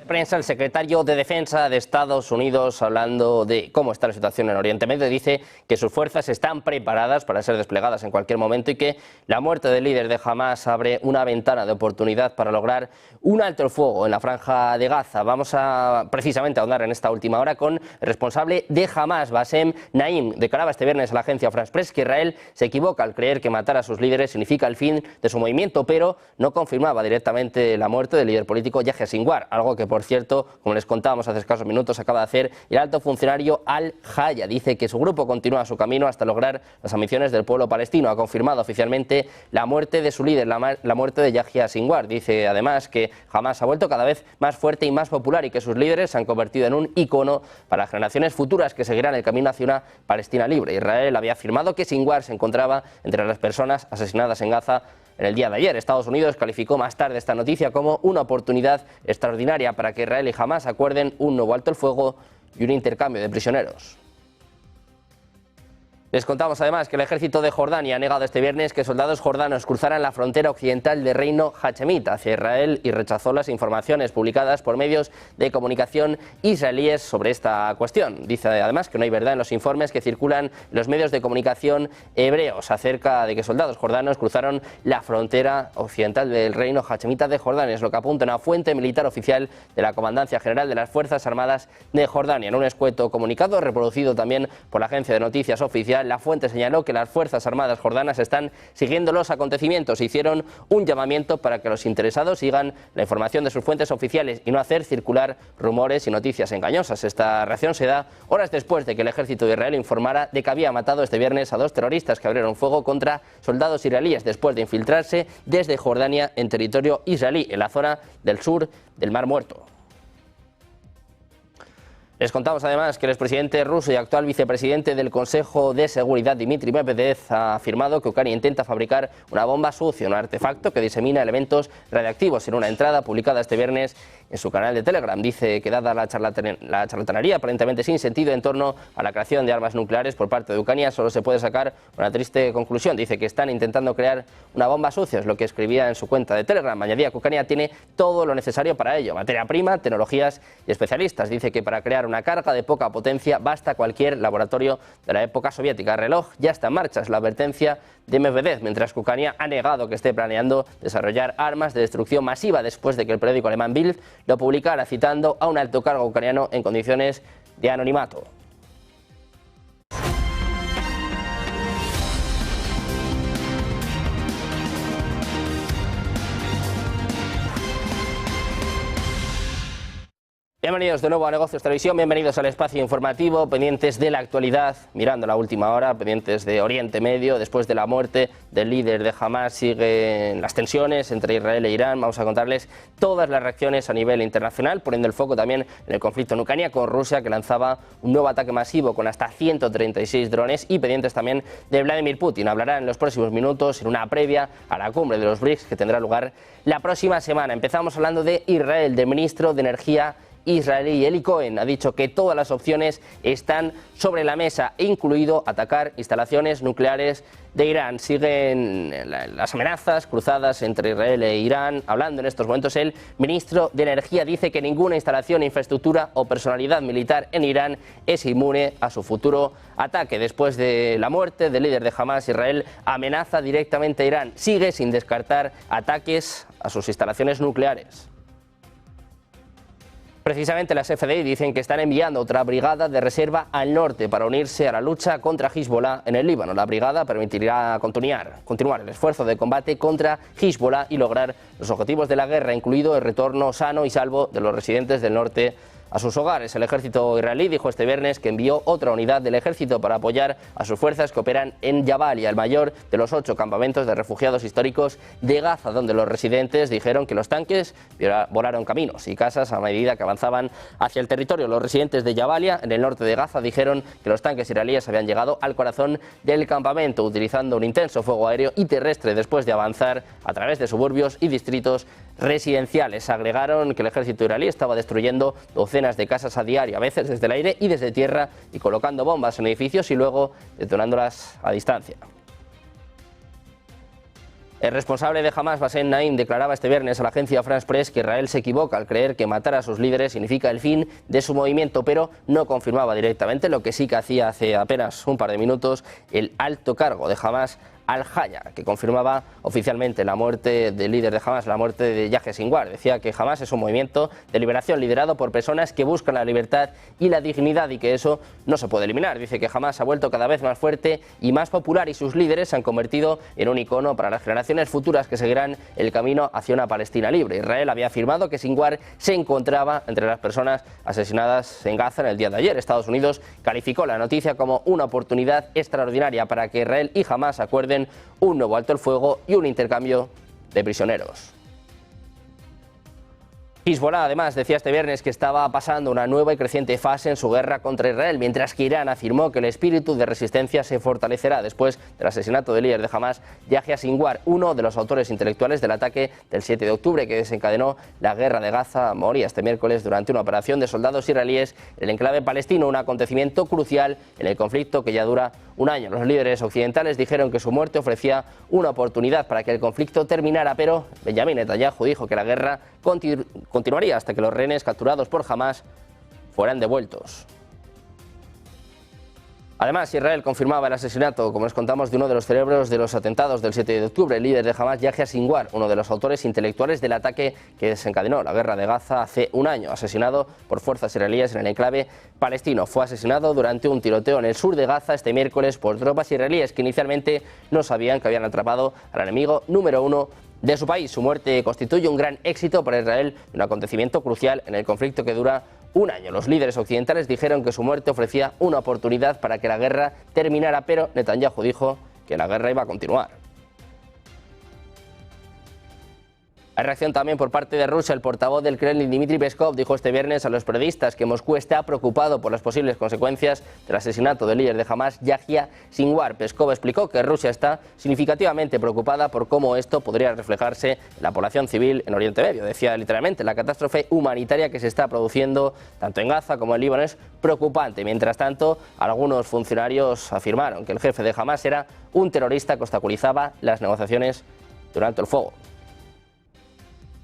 prensa, el secretario de Defensa de Estados Unidos, hablando de cómo está la situación en Oriente Medio, dice que sus fuerzas están preparadas para ser desplegadas en cualquier momento y que la muerte del líder de Hamás abre una ventana de oportunidad para lograr un alto el fuego en la franja de Gaza. Vamos a precisamente ahondar en esta última hora con el responsable de Hamás, Bassem Naim. Declaraba este viernes a la agencia France Press que Israel se equivoca al creer que matar a sus líderes significa el fin de su movimiento, pero no confirmaba directamente la muerte del líder político Yahya Sinwar, algo que, por cierto, como les contábamos hace escasos minutos, acaba de hacer el alto funcionario Al-Haya. Dice que su grupo continúa su camino hasta lograr las ambiciones del pueblo palestino. Ha confirmado oficialmente la muerte de su líder, la muerte de Yahya Sinwar. Dice además que Hamás ha vuelto cada vez más fuerte y más popular y que sus líderes se han convertido en un icono para las generaciones futuras que seguirán el camino hacia una Palestina libre. Israel había afirmado que Sinwar se encontraba entre las personas asesinadas en Gaza en el día de ayer. Estados Unidos calificó más tarde esta noticia como una oportunidad extraordinaria para que Israel y Hamás acuerden un nuevo alto el fuego y un intercambio de prisioneros. Les contamos además que el ejército de Jordania ha negado este viernes que soldados jordanos cruzaran la frontera occidental del reino hachemita hacia Israel y rechazó las informaciones publicadas por medios de comunicación israelíes sobre esta cuestión. Dice además que no hay verdad en los informes que circulan en los medios de comunicación hebreos acerca de que soldados jordanos cruzaron la frontera occidental del reino hachemita de Jordania. Es lo que apunta una fuente militar oficial de la Comandancia General de las Fuerzas Armadas de Jordania. En un escueto comunicado reproducido también por la agencia de noticias oficial, la fuente señaló que las Fuerzas Armadas jordanas están siguiendo los acontecimientos. Hicieron un llamamiento para que los interesados sigan la información de sus fuentes oficiales y no hacer circular rumores y noticias engañosas. Esta reacción se da horas después de que el ejército de Israel informara de que había matado este viernes a 2 terroristas que abrieron fuego contra soldados israelíes después de infiltrarse desde Jordania en territorio israelí, en la zona del sur del Mar Muerto. Les contamos además que el expresidente ruso y actual vicepresidente del Consejo de Seguridad, Dmitry Medvedev, ha afirmado que Ucrania intenta fabricar una bomba sucia, un artefacto que disemina elementos radiactivos. En una entrada publicada este viernes en su canal de Telegram, dice que dada la charlatanería aparentemente sin sentido en torno a la creación de armas nucleares por parte de Ucrania, solo se puede sacar una triste conclusión. Dice que están intentando crear una bomba sucia, es lo que escribía en su cuenta de Telegram. Añadía que Ucrania tiene todo lo necesario para ello: materia prima, tecnologías y especialistas. Dice que para crear una carga de poca potencia basta cualquier laboratorio de la época soviética. El reloj ya está en marcha, es la advertencia de Medvedev, mientras que Ucrania ha negado que esté planeando desarrollar armas de destrucción masiva después de que el periódico alemán Bild lo publicara citando a un alto cargo ucraniano en condiciones de anonimato. Bienvenidos de nuevo a Negocios Televisión, bienvenidos al espacio informativo, pendientes de la actualidad, mirando la última hora, pendientes de Oriente Medio. Después de la muerte del líder de Hamás siguen las tensiones entre Israel e Irán. Vamos a contarles todas las reacciones a nivel internacional, poniendo el foco también en el conflicto en Ucrania con Rusia, que lanzaba un nuevo ataque masivo con hasta 136 drones, y pendientes también de Vladimir Putin. Hablará en los próximos minutos en una previa a la cumbre de los BRICS que tendrá lugar la próxima semana. Empezamos hablando de Israel, del ministro de Energía israelí Eli Cohen ha dicho que todas las opciones están sobre la mesa, incluido atacar instalaciones nucleares de Irán. Siguen las amenazas cruzadas entre Israel e Irán. Hablando en estos momentos, el ministro de Energía dice que ninguna instalación, infraestructura o personalidad militar en Irán es inmune a su futuro ataque. Después de la muerte del líder de Hamás, Israel amenaza directamente a Irán. Sigue sin descartar ataques a sus instalaciones nucleares. Precisamente las FDI dicen que están enviando otra brigada de reserva al norte para unirse a la lucha contra Hezbollah en el Líbano. La brigada permitirá continuar el esfuerzo de combate contra Hezbollah y lograr los objetivos de la guerra, incluido el retorno sano y salvo de los residentes del norte a sus hogares. El ejército israelí dijo este viernes que envió otra unidad del ejército para apoyar a sus fuerzas que operan en Jabalia, el mayor de los 8 campamentos de refugiados históricos de Gaza, donde los residentes dijeron que los tanques volaron caminos y casas a medida que avanzaban hacia el territorio. Los residentes de Jabalia, en el norte de Gaza, dijeron que los tanques israelíes habían llegado al corazón del campamento utilizando un intenso fuego aéreo y terrestre después de avanzar a través de suburbios y distritos residenciales. Agregaron que el ejército israelí estaba destruyendo docenas de casas a diario, a veces desde el aire y desde tierra, y colocando bombas en edificios y luego detonándolas a distancia. El responsable de Hamás, Bassem Naim, declaraba este viernes a la agencia France Press que Israel se equivoca al creer que matar a sus líderes significa el fin de su movimiento, pero no confirmaba directamente lo que sí que hacía hace apenas un par de minutos el alto cargo de Hamás, Al-Haya, que confirmaba oficialmente la muerte del líder de Hamás, la muerte de Yahya Sinwar. Decía que Hamás es un movimiento de liberación liderado por personas que buscan la libertad y la dignidad y que eso no se puede eliminar. Dice que Hamás ha vuelto cada vez más fuerte y más popular y sus líderes se han convertido en un icono para las generaciones futuras que seguirán el camino hacia una Palestina libre. Israel había afirmado que Sinwar se encontraba entre las personas asesinadas en Gaza en el día de ayer. Estados Unidos calificó la noticia como una oportunidad extraordinaria para que Israel y Hamás acuerden un nuevo alto el fuego y un intercambio de prisioneros. Hezbollah, además, decía este viernes que estaba pasando una nueva y creciente fase en su guerra contra Israel, mientras que Irán afirmó que el espíritu de resistencia se fortalecerá después del asesinato del líder de Hamás, Yahya Sinwar, uno de los autores intelectuales del ataque del 7 de octubre que desencadenó la guerra de Gaza. Moría este miércoles durante una operación de soldados israelíes en el enclave palestino, un acontecimiento crucial en el conflicto que ya dura un año. Los líderes occidentales dijeron que su muerte ofrecía una oportunidad para que el conflicto terminara, pero Benjamin Netanyahu dijo que la guerra continuaría hasta que los rehenes capturados por Hamás fueran devueltos. Además, Israel confirmaba el asesinato, como les contamos, de uno de los cerebros de los atentados del 7 de octubre, el líder de Hamás, Yahya Sinwar, uno de los autores intelectuales del ataque que desencadenó la guerra de Gaza hace un año, asesinado por fuerzas israelíes en el enclave palestino. Fue asesinado durante un tiroteo en el sur de Gaza este miércoles por tropas israelíes que inicialmente no sabían que habían atrapado al enemigo número uno de su país. Su muerte constituye un gran éxito para Israel, un acontecimiento crucial en el conflicto que dura un año. Los líderes occidentales dijeron que su muerte ofrecía una oportunidad para que la guerra terminara, pero Netanyahu dijo que la guerra iba a continuar. Hay reacción también por parte de Rusia. El portavoz del Kremlin, Dmitry Peskov, dijo este viernes a los periodistas que Moscú está preocupado por las posibles consecuencias del asesinato del líder de Hamás, Yahya Sinwar. Peskov explicó que Rusia está significativamente preocupada por cómo esto podría reflejarse en la población civil en Oriente Medio. Decía literalmente, la catástrofe humanitaria que se está produciendo tanto en Gaza como en Líbano es preocupante. Mientras tanto, algunos funcionarios afirmaron que el jefe de Hamás era un terrorista que obstaculizaba las negociaciones durante el fuego.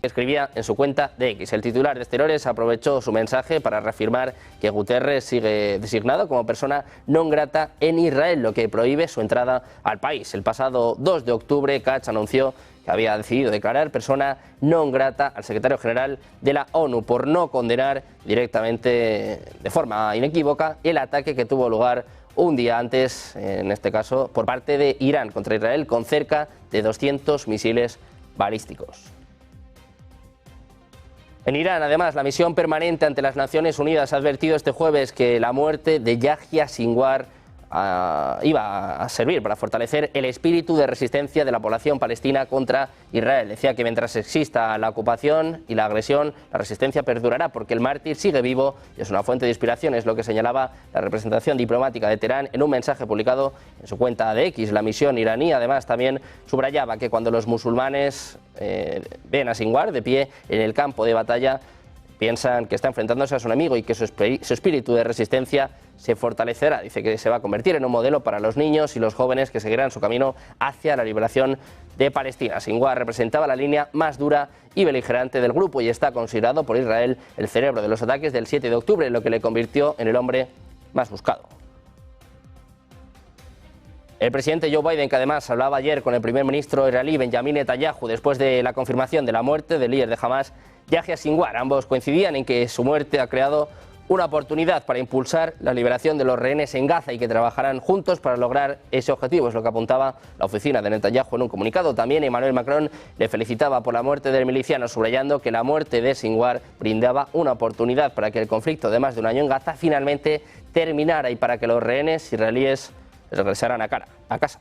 Escribía en su cuenta de X. El titular de Exteriores aprovechó su mensaje para reafirmar que Guterres sigue designado como persona non grata en Israel, lo que prohíbe su entrada al país. El pasado 2 de octubre, Katz anunció que había decidido declarar persona non grata al secretario general de la ONU por no condenar directamente, de forma inequívoca, el ataque que tuvo lugar un día antes, en este caso, por parte de Irán contra Israel, con cerca de 200 misiles balísticos. En Irán, además, la misión permanente ante las Naciones Unidas ha advertido este jueves que la muerte de Yahya Sinwar iba a servir para fortalecer el espíritu de resistencia de la población palestina contra Israel. Decía que mientras exista la ocupación y la agresión, la resistencia perdurará porque el mártir sigue vivo y es una fuente de inspiración, es lo que señalaba la representación diplomática de Teherán en un mensaje publicado en su cuenta de X. La misión iraní, además, también subrayaba que cuando los musulmanes ven a Sinwar de pie en el campo de batalla, piensan que está enfrentándose a su enemigo y que su espíritu de resistencia se fortalecerá. Dice que se va a convertir en un modelo para los niños y los jóvenes que seguirán su camino hacia la liberación de Palestina. Sinwar representaba la línea más dura y beligerante del grupo y está considerado por Israel el cerebro de los ataques del 7 de octubre, lo que le convirtió en el hombre más buscado. El presidente Joe Biden, que además hablaba ayer con el primer ministro israelí Benjamin Netanyahu después de la confirmación de la muerte del líder de Hamás, Yahya Sinwar, ambos coincidían en que su muerte ha creado una oportunidad para impulsar la liberación de los rehenes en Gaza y que trabajarán juntos para lograr ese objetivo, es lo que apuntaba la oficina de Netanyahu en un comunicado. También Emmanuel Macron le felicitaba por la muerte del miliciano, subrayando que la muerte de Sinwar brindaba una oportunidad para que el conflicto de más de un año en Gaza finalmente terminara y para que los rehenes israelíes regresaran a casa.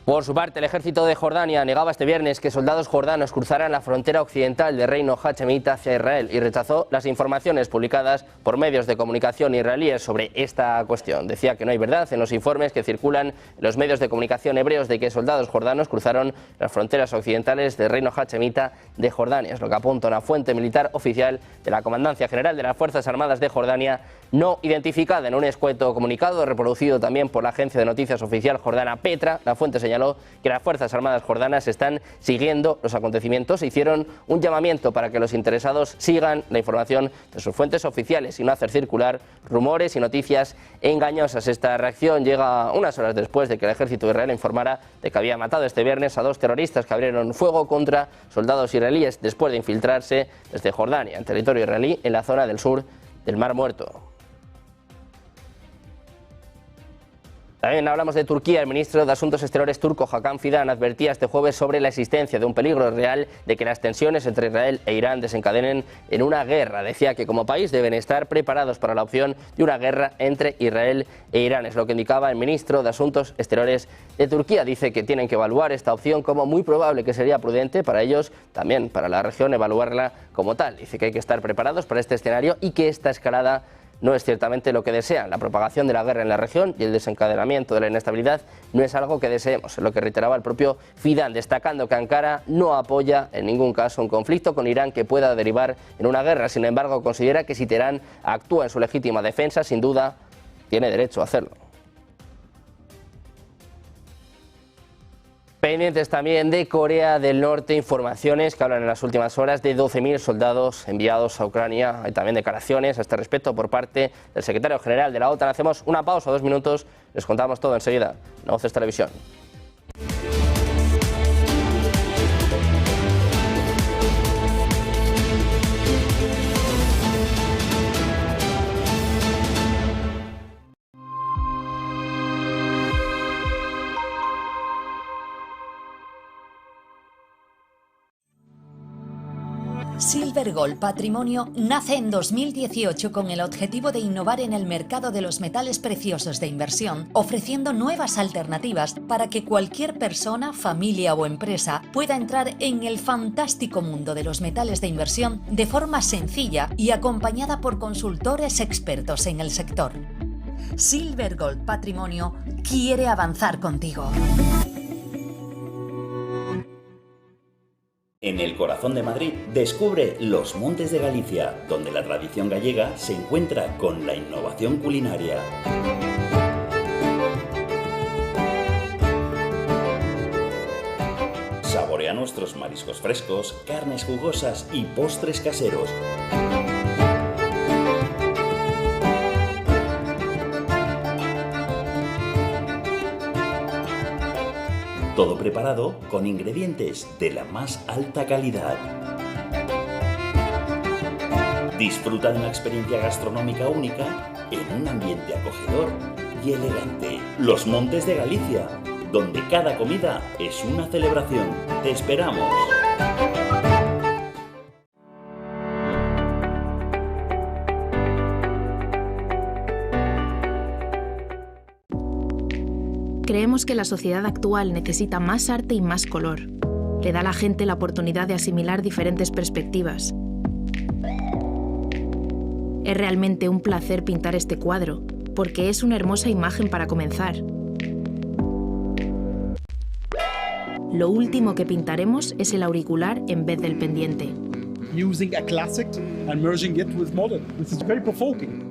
Por su parte, el ejército de Jordania negaba este viernes que soldados jordanos cruzaran la frontera occidental del reino hachemita hacia Israel y rechazó las informaciones publicadas por medios de comunicación israelíes sobre esta cuestión. Decía que no hay verdad en los informes que circulan en los medios de comunicación hebreos de que soldados jordanos cruzaron las fronteras occidentales del reino hachemita de Jordania. Es lo que apunta una fuente militar oficial de la Comandancia General de las Fuerzas Armadas de Jordania, no identificada en un escueto comunicado reproducido también por la agencia de noticias oficial jordana Petra. La fuente señaló que las Fuerzas Armadas jordanas están siguiendo los acontecimientos e hicieron un llamamiento para que los interesados sigan la información de sus fuentes oficiales y no hacer circular rumores y noticias engañosas. Esta reacción llega unas horas después de que el ejército de Israel informara de que había matado este viernes a 2 terroristas que abrieron fuego contra soldados israelíes después de infiltrarse desde Jordania en territorio israelí en la zona del sur del Mar Muerto. También hablamos de Turquía. El ministro de Asuntos Exteriores turco, Hakan Fidan, advertía este jueves sobre la existencia de un peligro real de que las tensiones entre Israel e Irán desencadenen en una guerra. Decía que como país deben estar preparados para la opción de una guerra entre Israel e Irán. Es lo que indicaba el ministro de Asuntos Exteriores de Turquía. Dice que tienen que evaluar esta opción como muy probable, que sería prudente para ellos, también para la región, evaluarla como tal. Dice que hay que estar preparados para este escenario y que esta escalada no es ciertamente lo que desean. La propagación de la guerra en la región y el desencadenamiento de la inestabilidad no es algo que deseemos, es lo que reiteraba el propio Fidan, destacando que Ankara no apoya en ningún caso un conflicto con Irán que pueda derivar en una guerra. Sin embargo, considera que si Teherán actúa en su legítima defensa, sin duda tiene derecho a hacerlo. Pendientes también de Corea del Norte, informaciones que hablan en las últimas horas de 12.000 soldados enviados a Ucrania. Hay también declaraciones a este respecto por parte del secretario general de la OTAN. Hacemos una pausa, 2 minutos, les contamos todo enseguida. Negocios Televisión. Silver Gold Patrimonio nace en 2018 con el objetivo de innovar en el mercado de los metales preciosos de inversión, ofreciendo nuevas alternativas para que cualquier persona, familia o empresa pueda entrar en el fantástico mundo de los metales de inversión de forma sencilla y acompañada por consultores expertos en el sector. Silver Gold Patrimonio quiere avanzar contigo. En el corazón de Madrid, descubre Los Montes de Galicia, donde la tradición gallega se encuentra con la innovación culinaria. Saborea nuestros mariscos frescos, carnes jugosas y postres caseros. Todo preparado con ingredientes de la más alta calidad. Disfruta de una experiencia gastronómica única en un ambiente acogedor y elegante. Los Montes de Galicia, donde cada comida es una celebración. ¡Te esperamos! Creemos que la sociedad actual necesita más arte y más color. Le da a la gente la oportunidad de asimilar diferentes perspectivas. Es realmente un placer pintar este cuadro, porque es una hermosa imagen para comenzar. Lo último que pintaremos es el auricular en vez del pendiente. Using a classic and merging it with modern. This is very provoking.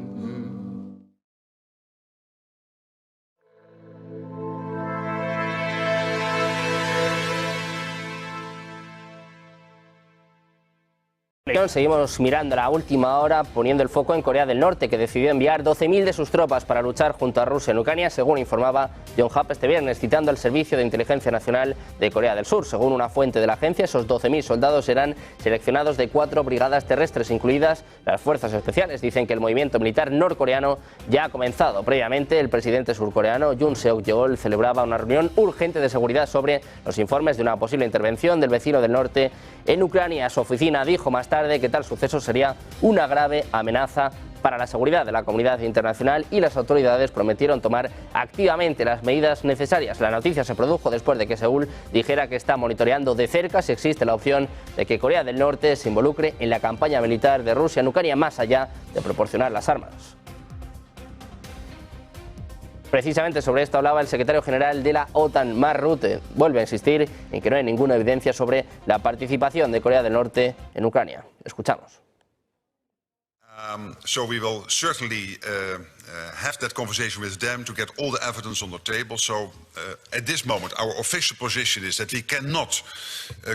Seguimos mirando la última hora, poniendo el foco en Corea del Norte, que decidió enviar 12.000 de sus tropas para luchar junto a Rusia en Ucrania, según informaba Yonhap este viernes, citando al Servicio de Inteligencia Nacional de Corea del Sur. Según una fuente de la agencia, esos 12.000 soldados serán seleccionados de 4 brigadas terrestres, incluidas las fuerzas especiales. Dicen que el movimiento militar norcoreano ya ha comenzado. Previamente, el presidente surcoreano Yoon Seok-yeol celebraba una reunión urgente de seguridad sobre los informes de una posible intervención del vecino del norte en Ucrania. Su oficina dijo más tarde que tal suceso sería una grave amenaza para la seguridad de la comunidad internacional y las autoridades prometieron tomar activamente las medidas necesarias. La noticia se produjo después de que Seúl dijera que está monitoreando de cerca si existe la opción de que Corea del Norte se involucre en la campaña militar de Rusia en Ucrania, más allá de proporcionar las armas. Precisamente sobre esto hablaba el secretario general de la OTAN, Mark Rutte. Vuelve a insistir en que no hay ninguna evidencia sobre la participación de Corea del Norte en Ucrania. Escuchamos. So we will certainly have that conversation with them to get all the evidence on the table. So at this moment, our official position is that we cannot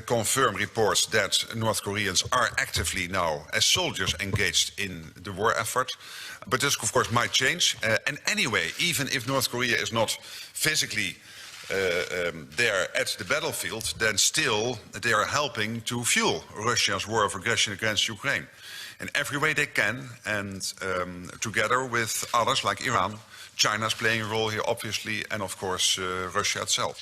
confirm reports that North Koreans are actively now as soldiers engaged in the war effort. But this, of course, might change. And anyway, even if North Korea is not physically there at the battlefield, then still they are helping to fuel Russia's war of aggression against Ukraine in every way they can, and together with others like Iran, China is playing a role here, obviously, and of course Russia itself.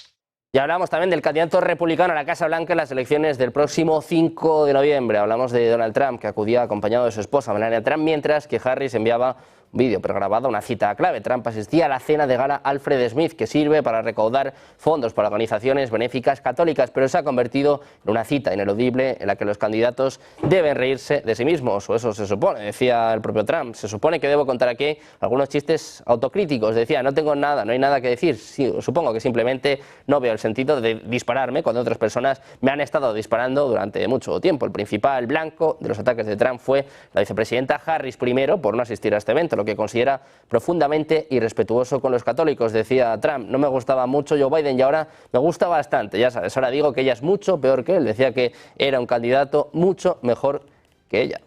Y hablamos también del candidato republicano a la Casa Blanca en las elecciones del próximo 5 de noviembre. Hablamos de Donald Trump, que acudía acompañado de su esposa Melania Trump, mientras que Harris enviaba un vídeo pregrabado, una cita clave. Trump asistía a la cena de gala Alfred Smith, que sirve para recaudar fondos para organizaciones benéficas católicas, pero se ha convertido en una cita ineludible en la que los candidatos deben reírse de sí mismos, o eso se supone, decía el propio Trump. Se supone que debo contar aquí algunos chistes autocríticos. Decía, no tengo nada, no hay nada que decir. Sí, supongo que simplemente no veo el sentido de dispararme cuando otras personas me han estado disparando durante mucho tiempo. El principal blanco de los ataques de Trump fue la vicepresidenta Harris, primero por no asistir a este evento, lo que considera profundamente irrespetuoso con los católicos. Decía Trump, no me gustaba mucho Joe Biden y ahora me gusta bastante. Ya sabes, ahora digo que ella es mucho peor que él. Decía que era un candidato mucho mejor que ella.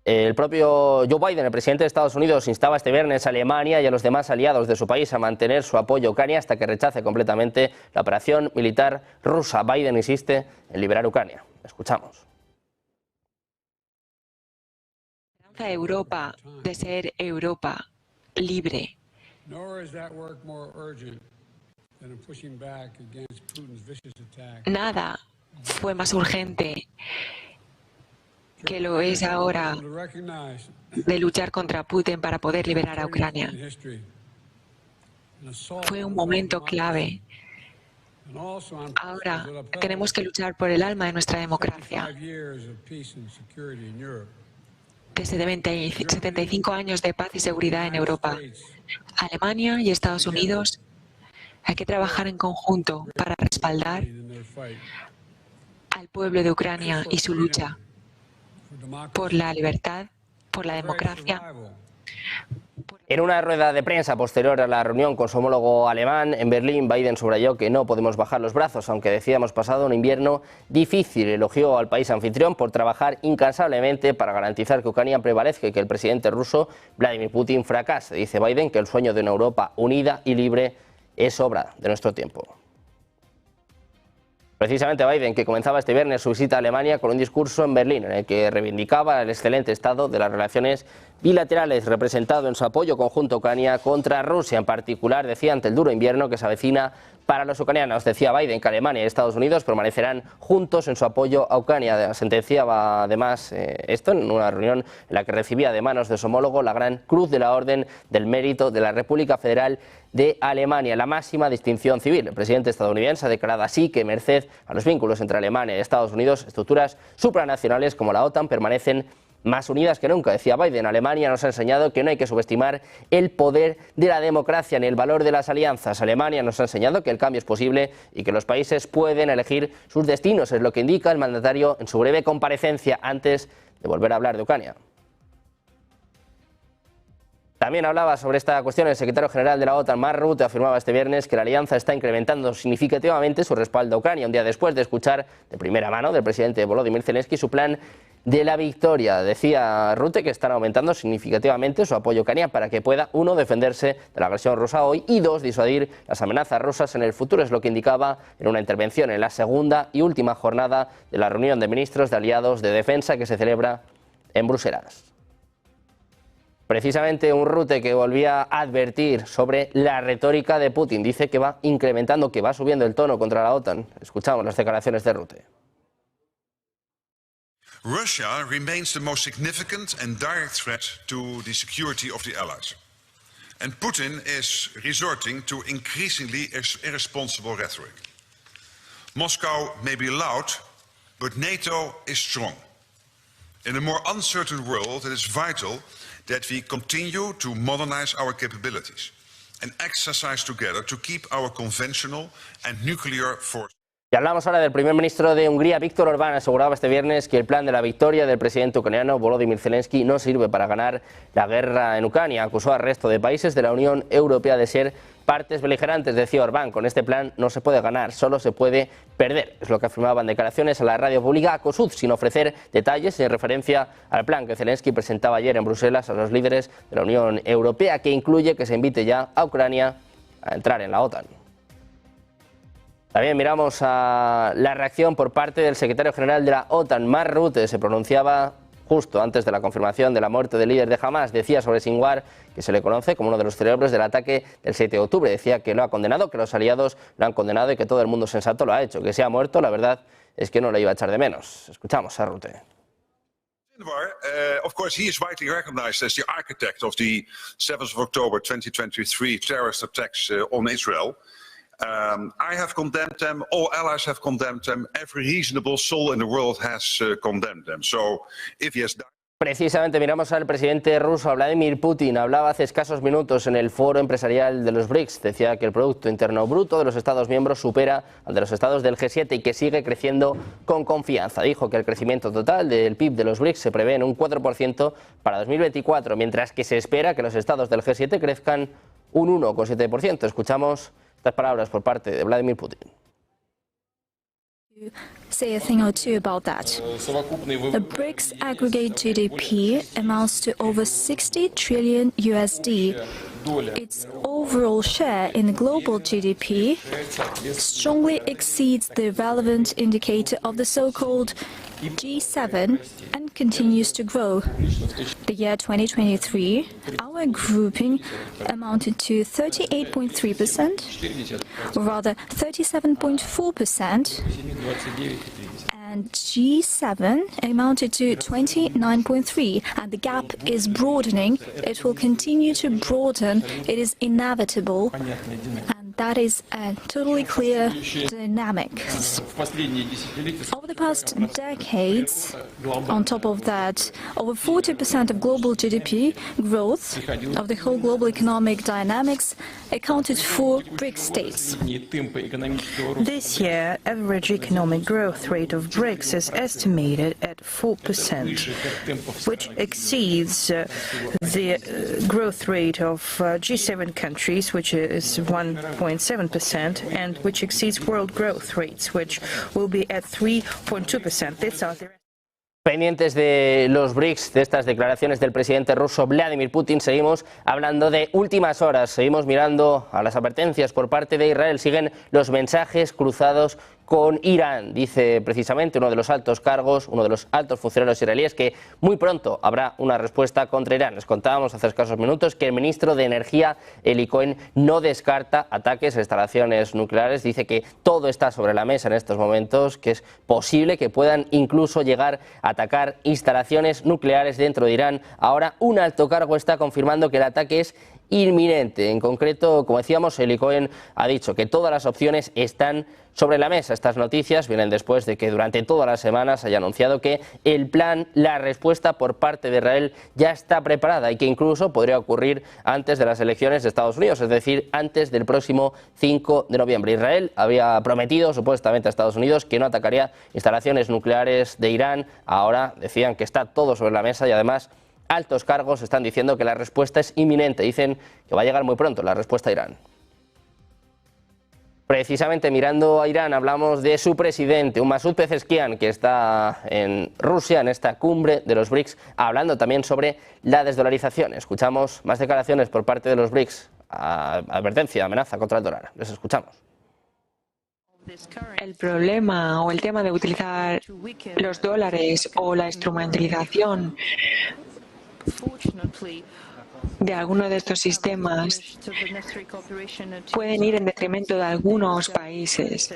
El propio Joe Biden, el presidente de Estados Unidos, instaba este viernes a Alemania y a los demás aliados de su país a mantener su apoyo a Ucrania hasta que rechace completamente la operación militar rusa. Biden insiste en liberar Ucrania. Escuchamos. Europa de ser Europa libre. Nada fue más urgente que lo es ahora de luchar contra Putin para poder liberar a Ucrania. Fue un momento clave. Ahora tenemos que luchar por el alma de nuestra democracia. Desde 75 años de paz y seguridad en Europa, Alemania y Estados Unidos hay que trabajar en conjunto para respaldar al pueblo de Ucrania y su lucha por la libertad, por la democracia. En una rueda de prensa posterior a la reunión con su homólogo alemán en Berlín, Biden subrayó que no podemos bajar los brazos, aunque decía hemos pasado un invierno difícil. Elogió al país anfitrión por trabajar incansablemente para garantizar que Ucrania prevalezca y que el presidente ruso Vladimir Putin fracase. Dice Biden que el sueño de una Europa unida y libre es obra de nuestro tiempo. Precisamente Biden, que comenzaba este viernes su visita a Alemania con un discurso en Berlín en el que reivindicaba el excelente estado de las relaciones bilaterales, representado en su apoyo conjunto a Ucrania contra Rusia. En particular, decía, ante el duro invierno que se avecina para los ucranianos. Decía Biden que Alemania y Estados Unidos permanecerán juntos en su apoyo a Ucrania. Sentenciaba además esto en una reunión en la que recibía de manos de su homólogo la Gran Cruz de la Orden del Mérito de la República Federal de Alemania, la máxima distinción civil. El presidente estadounidense ha declarado así que, merced a los vínculos entre Alemania y Estados Unidos, estructuras supranacionales como la OTAN permanecen más unidas que nunca. Decía Biden, Alemania nos ha enseñado que no hay que subestimar el poder de la democracia ni el valor de las alianzas. Alemania nos ha enseñado que el cambio es posible y que los países pueden elegir sus destinos, es lo que indica el mandatario en su breve comparecencia antes de volver a hablar de Ucrania. También hablaba sobre esta cuestión el secretario general de la OTAN, Mark Rutte, afirmaba este viernes que la alianza está incrementando significativamente su respaldo a Ucrania, un día después de escuchar de primera mano del presidente Volodymyr Zelensky su plan de la victoria. Decía Rutte que están aumentando significativamente su apoyo a Ucrania para que pueda, 1, defenderse de la agresión rusa hoy y 2, disuadir las amenazas rusas en el futuro. Es lo que indicaba en una intervención en la segunda y última jornada de la reunión de ministros de aliados de defensa que se celebra en Bruselas. Precisamente un Rutte que volvía a advertir sobre la retórica de Putin. Dice que va incrementando, que va subiendo el tono contra la OTAN. Escuchamos las declaraciones de Rutte. Russia remains the most significant and direct threat to the security of the Allies. And Putin is resorting to increasingly irresponsible rhetoric. Moscow may be loud, but NATO is strong. In a more uncertain world, it is vital that we continue to modernize our capabilities and exercise together to keep our conventional and nuclear forces. Y hablamos ahora del primer ministro de Hungría, Viktor Orbán, aseguraba este viernes que el plan de la victoria del presidente ucraniano Volodymyr Zelensky no sirve para ganar la guerra en Ucrania. Acusó al resto de países de la Unión Europea de ser partes beligerantes. Decía Orbán, con este plan no se puede ganar, solo se puede perder. Es lo que afirmaban declaraciones a la radio pública COSUD, sin ofrecer detalles en referencia al plan que Zelensky presentaba ayer en Bruselas a los líderes de la Unión Europea, que incluye que se invite ya a Ucrania a entrar en la OTAN. También miramos a la reacción por parte del secretario general de la OTAN, Mark Rutte. Se pronunciaba justo antes de la confirmación de la muerte del líder de Hamas. Decía sobre Sinwar, que se le conoce como uno de los cerebros del ataque del 7 de octubre. Decía que lo ha condenado, que los aliados lo han condenado y que todo el mundo sensato lo ha hecho. Que se ha muerto, la verdad es que no le iba a echar de menos. Escuchamos a Rutte. Sinwar, of course, he is widely recognized as the architect of the 7th of October 2023 terrorist attacks on Israel. I have condemned them, all allies have condemned them, every reasonable soul in the world has condemned them. So, if he has done... Precisamente miramos al presidente ruso, Vladimir Putin. Hablaba hace escasos minutos en el foro empresarial de los BRICS. Decía que el Producto Interno Bruto de los Estados miembros supera al de los estados del G7 y que sigue creciendo con confianza. Dijo que el crecimiento total del PIB de los BRICS se prevé en un 4% para 2024, mientras que se espera que los estados del G7 crezcan un 1,7%. Escuchamos estas palabras por parte de Vladimir Putin. Say a thing or two about that. The BRICS aggregate GDP amounts to over 60 trillion USD. Its overall share in global GDP strongly exceeds the relevant indicator of the so-called G7 and continues to grow. The year 2023, our grouping amounted to 38.3%, or rather 37.4%, and G7 amounted to 29.3%, and the gap is broadening. It will continue to broaden. It is inevitable. That is a totally clear dynamic. Over the past decades, on top of that, over 40% of global GDP growth of the whole global economic dynamics accounted for BRICS states. This year, average economic growth rate of BRICS is estimated at 4%, which exceeds the growth rate of G7 countries, which is 1.7%, and which exceeds world growth rates, which will be at 3.2%. These are the... Pendientes de los BRICS, de estas declaraciones del presidente ruso Vladimir Putin, seguimos hablando de últimas horas, seguimos mirando a las advertencias por parte de Israel, siguen los mensajes cruzados con Irán. Dice precisamente uno de los altos cargos, uno de los altos funcionarios israelíes, que muy pronto habrá una respuesta contra Irán. Les contábamos hace escasos minutos que el ministro de Energía, Eli Cohen, no descarta ataques a instalaciones nucleares. Dice que todo está sobre la mesa en estos momentos, que es posible que puedan incluso llegar a atacar instalaciones nucleares dentro de Irán. Ahora un alto cargo está confirmando que el ataque es inminente. En concreto, como decíamos, Eli Cohen ha dicho que todas las opciones están sobre la mesa. Estas noticias vienen después de que durante todas las semanas haya anunciado que el plan, la respuesta por parte de Israel ya está preparada y que incluso podría ocurrir antes de las elecciones de Estados Unidos, es decir, antes del próximo 5 de noviembre. Israel había prometido supuestamente a Estados Unidos que no atacaría instalaciones nucleares de Irán. Ahora decían que está todo sobre la mesa y además altos cargos están diciendo que la respuesta es inminente. Dicen que va a llegar muy pronto la respuesta a Irán. Precisamente mirando a Irán, hablamos de su presidente, Masoud Pezeshkian, que está en Rusia, en esta cumbre de los BRICS, hablando también sobre la desdolarización. Escuchamos más declaraciones por parte de los BRICS, advertencia, amenaza contra el dólar. Les escuchamos. El problema o el tema de utilizar los dólares o la instrumentalización de alguno de estos sistemas pueden ir en detrimento de algunos países.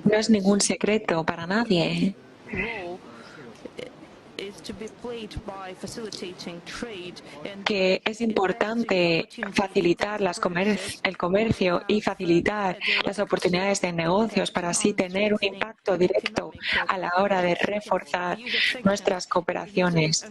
No es ningún secreto para nadie que es importante facilitar el comercio y facilitar las oportunidades de negocios para así tener un impacto directo a la hora de reforzar nuestras cooperaciones.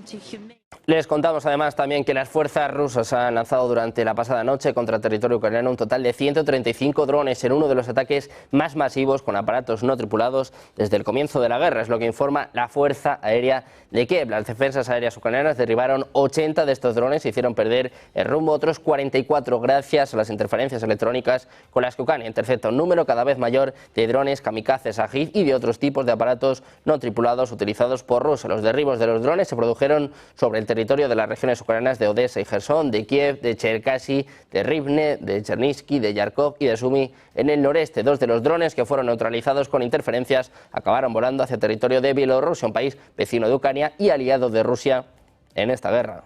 Les contamos además también que las fuerzas rusas han lanzado durante la pasada noche contra territorio ucraniano un total de 135 drones en uno de los ataques más masivos con aparatos no tripulados desde el comienzo de la guerra, es lo que informa la Fuerza Aérea de Kiev. Las defensas aéreas ucranianas derribaron 80 de estos drones y hicieron perder el rumbo a otros 44 gracias a las interferencias electrónicas con las que Ucrania intercepta un número cada vez mayor de drones kamikazes Shahid y de otros tipos de aparatos no tripulados utilizados por Rusia. Los derribos de los drones se produjeron sobre el territorio de las regiones ucranianas de Odessa y Gerson, de Kiev, de Cherkasy, de Rivne, de Chernivtsi, de Yarkov y de Sumy en el noreste. Dos de los drones que fueron neutralizados con interferencias acabaron volando hacia territorio de Bielorrusia, un país vecino de Ucrania y aliado de Rusia en esta guerra.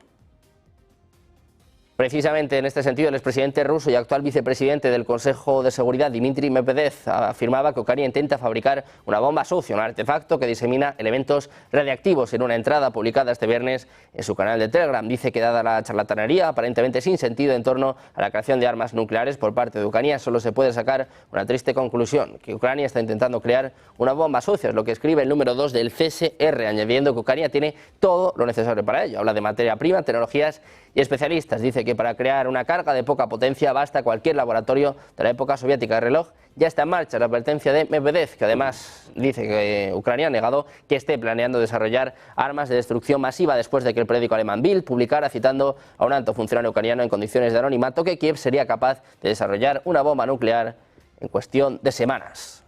Precisamente en este sentido, el expresidente ruso y actual vicepresidente del Consejo de Seguridad, Dmitry Medvedev, afirmaba que Ucrania intenta fabricar una bomba sucia, un artefacto que disemina elementos radiactivos. En una entrada publicada este viernes en su canal de Telegram, dice que dada la charlatanería aparentemente sin sentido en torno a la creación de armas nucleares por parte de Ucrania, solo se puede sacar una triste conclusión, que Ucrania está intentando crear una bomba sucia, es lo que escribe el número 2 del CSR, añadiendo que Ucrania tiene todo lo necesario para ello. Habla de materia prima, tecnologías y especialistas. Dice que para crear una carga de poca potencia basta cualquier laboratorio de la época soviética. El reloj ya está en marcha. La advertencia de Medvedev, que además dice que Ucrania ha negado que esté planeando desarrollar armas de destrucción masiva después de que el periódico alemán Bild publicara, citando a un alto funcionario ucraniano en condiciones de anonimato, que Kiev sería capaz de desarrollar una bomba nuclear en cuestión de semanas.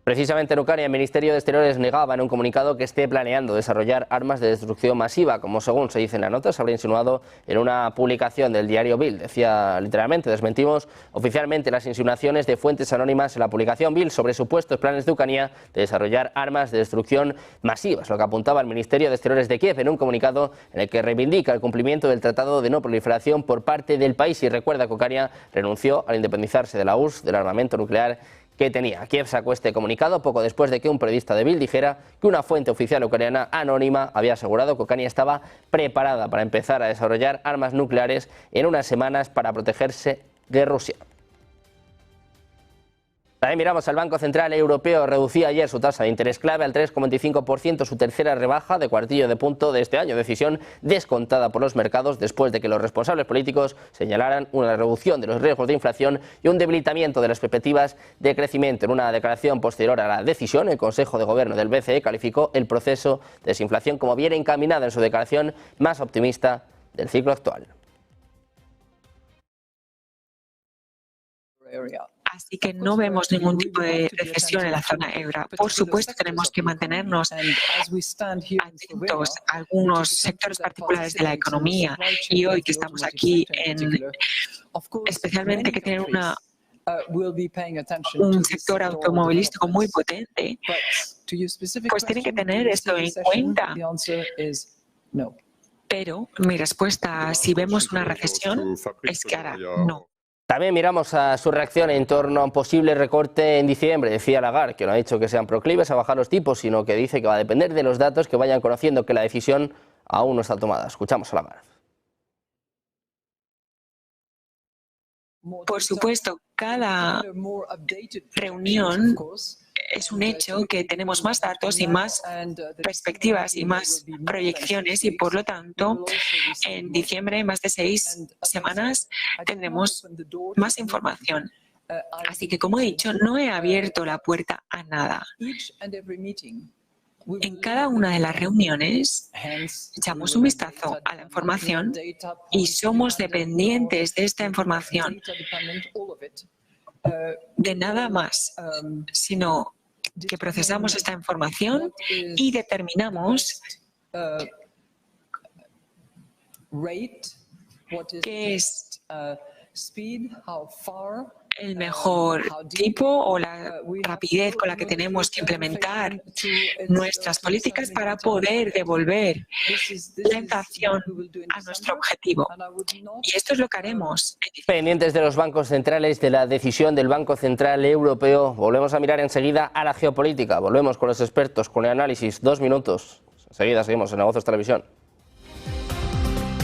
Precisamente en Ucrania, el Ministerio de Exteriores negaba en un comunicado que esté planeando desarrollar armas de destrucción masiva, como según se dice en la nota, se habría insinuado en una publicación del diario Bild. Decía literalmente: desmentimos oficialmente las insinuaciones de fuentes anónimas en la publicación Bild sobre supuestos planes de Ucrania de desarrollar armas de destrucción masiva. Es lo que apuntaba el Ministerio de Exteriores de Kiev en un comunicado en el que reivindica el cumplimiento del Tratado de No Proliferación por parte del país y recuerda que Ucrania renunció al independizarse de la URSS, del armamento nuclear que tenía. Kiev sacó este comunicado poco después de que un periodista de Bild dijera que una fuente oficial ucraniana anónima había asegurado que Ucrania estaba preparada para empezar a desarrollar armas nucleares en unas semanas para protegerse de Rusia. También miramos al Banco Central Europeo. Reducía ayer su tasa de interés clave al 3,25%, su tercera rebaja de cuartillo de punto de este año, decisión descontada por los mercados después de que los responsables políticos señalaran una reducción de los riesgos de inflación y un debilitamiento de las perspectivas de crecimiento. En una declaración posterior a la decisión, el Consejo de Gobierno del BCE calificó el proceso de desinflación como bien encaminado en su declaración más optimista del ciclo actual. Así que no vemos ningún tipo de recesión en la zona euro. Por supuesto, tenemos que mantenernos atentos a algunos sectores particulares de la economía. Y hoy que estamos aquí, especialmente que tienen un sector automovilístico muy potente, pues tienen que tener esto en cuenta. Pero mi respuesta, si vemos una recesión, es que ahora no. También miramos a su reacción en torno a un posible recorte en diciembre. Decía Lagarde que no ha dicho que sean proclives a bajar los tipos, sino que dice que va a depender de los datos que vayan conociendo, que la decisión aún no está tomada. Escuchamos a Lagarde. Por supuesto, cada reunión es un hecho que tenemos más datos y más perspectivas y más proyecciones y, por lo tanto, en diciembre, más de 6 semanas, tendremos más información. Así que, como he dicho, no he abierto la puerta a nada. En cada una de las reuniones echamos un vistazo a la información y somos dependientes de esta información, de nada más, sino que procesamos esta información y determinamos qué es el mejor tipo o la rapidez con la que tenemos que implementar nuestras políticas para poder devolver la inflación a nuestro objetivo. Y esto es lo que haremos. Pendientes de los bancos centrales, de la decisión del Banco Central Europeo, volvemos a mirar enseguida a la geopolítica. Volvemos con los expertos, con el análisis. 2 minutos. Enseguida seguimos en Negocios Televisión.